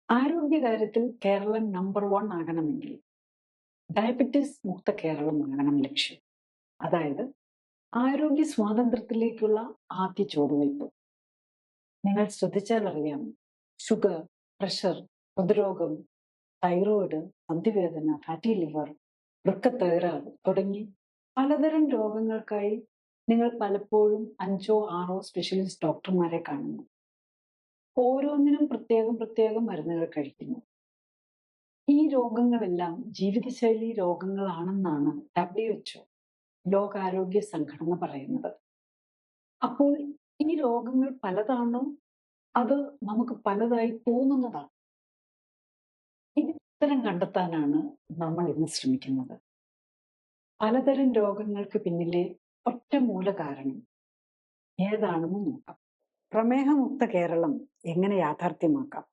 ആരോഗ്യകാര്യത്തിൽ Keralam number 1 ആകണമെങ്കിൽ diabetes മുക്ത കേരളമാകണം ലക്ഷ്യം. അതായത് ആരോഗ്യ സ്വാതന്ത്ര്യത്തിലേക്കുള്ള ആദ്യ ചുവടുവയ്പ്. നിങ്ങൾ ശ്രദ്ധിച്ചാൽ അറിയാം, ഷുഗർ, പ്രഷർ, ഹൃദ്രോഗം, തൈറോയിഡ്, സന്ധിവേദന, ഫാറ്റി ലിവർ, വൃക്കത്തകരാറ് തുടങ്ങി പലതരം രോഗങ്ങൾക്കായി നിങ്ങൾ പലപ്പോഴും 5-6 സ്പെഷ്യലിസ്റ്റ് ഡോക്ടർമാരെ കാണുന്നു. ഓരോന്നിനും പ്രത്യേകം പ്രത്യേകം മരുന്നുകൾ കഴിക്കുന്നു. ഈ രോഗങ്ങളെല്ലാം ജീവിതശൈലി രോഗങ്ങളാണെന്നാണ് WHO, ലോകാരോഗ്യ സംഘടന പറയുന്നത്. അപ്പോൾ ഈ രോഗങ്ങൾ പലതാണോ, അത് നമുക്ക് പലതായി തോന്നുന്നതാണ്? ഇതിന് ഉത്തരം കണ്ടെത്താനാണ് നമ്മൾ ഇന്ന് ശ്രമിക്കുന്നത്. പലതരം രോഗങ്ങൾക്ക് പിന്നിലെ ഒറ്റ മൂല കാരണം ഏതാണെന്ന് നോക്കാം. പ്രമേഹമുക്ത കേരളം എങ്ങനെ യാഥാർത്ഥ്യമാക്കാം?